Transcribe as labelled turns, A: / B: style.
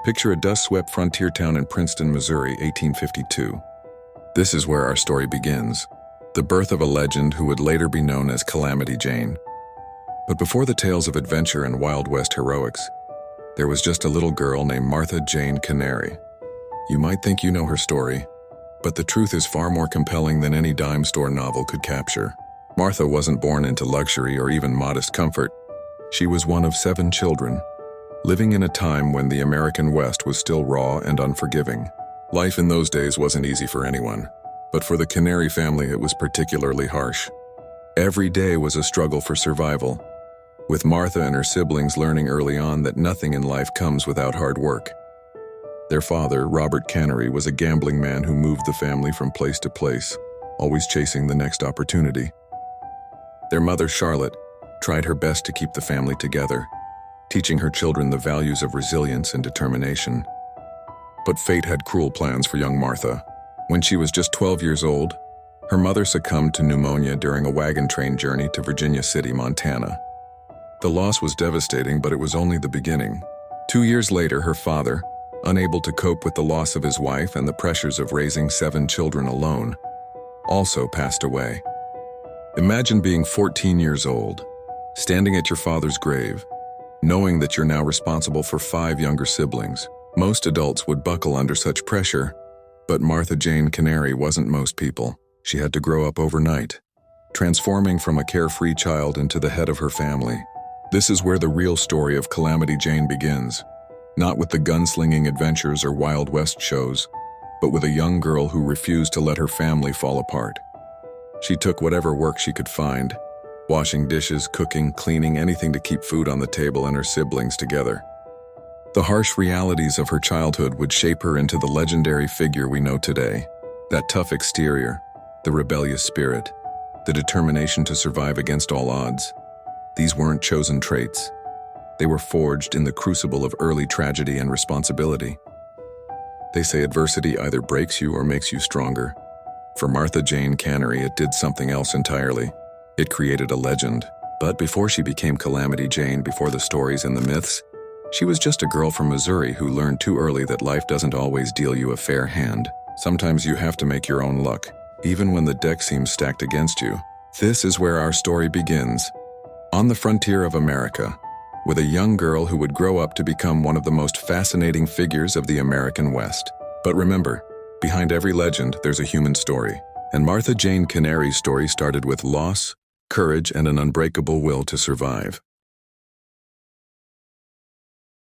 A: Picture a dust-swept frontier town in Princeton, Missouri, 1852. This is where our story begins, the birth of a legend who would later be known as Calamity Jane. But before the tales of adventure and Wild West heroics, there was just a little girl named Martha Jane Cannary. You might think you know her story, but the truth is far more compelling than any dime store novel could capture. Martha wasn't born into luxury or even modest comfort. She was one of 7 children, living in a time when the American West was still raw and unforgiving. Life in those days wasn't easy for anyone, but for the Cannary family it was particularly harsh. Every day was a struggle for survival, with Martha and her siblings learning early on that nothing in life comes without hard work. Their father, Robert Cannary, was a gambling man who moved the family from place to place, always chasing the next opportunity. Their mother, Charlotte, tried her best to keep the family together, teaching her children the values of resilience and determination. But fate had cruel plans for young Martha. When she was just 12 years old, her mother succumbed to pneumonia during a wagon train journey to Virginia City, Montana. The loss was devastating, but it was only the beginning. 2 years later, her father, unable to cope with the loss of his wife and the pressures of raising 7 children alone, also passed away. Imagine being 14 years old, standing at your father's grave, knowing that you're now responsible for 5 younger siblings. Most adults would buckle under such pressure, but Martha Jane Cannary wasn't most people. She had to grow up overnight, transforming from a carefree child into the head of her family. This is where the real story of Calamity Jane begins, not with the gunslinging adventures or Wild West shows, but with a young girl who refused to let her family fall apart. She took whatever work she could find, washing dishes, cooking, cleaning, anything to keep food on the table and her siblings together. The harsh realities of her childhood would shape her into the legendary figure we know today. That tough exterior, the rebellious spirit, the determination to survive against all odds. These weren't chosen traits. They were forged in the crucible of early tragedy and responsibility. They say adversity either breaks you or makes you stronger. For Martha Jane Cannary, it did something else entirely. It created a legend. But before she became Calamity Jane, before the stories and the myths, she was just a girl from Missouri who learned too early that life doesn't always deal you a fair hand. Sometimes you have to make your own luck, even when the deck seems stacked against you. This is where our story begins. On the frontier of America, with a young girl who would grow up to become one of the most fascinating figures of the American West. But remember, behind every legend, there's a human story. And Martha Jane Cannary's story started with loss, courage, and an unbreakable will to survive.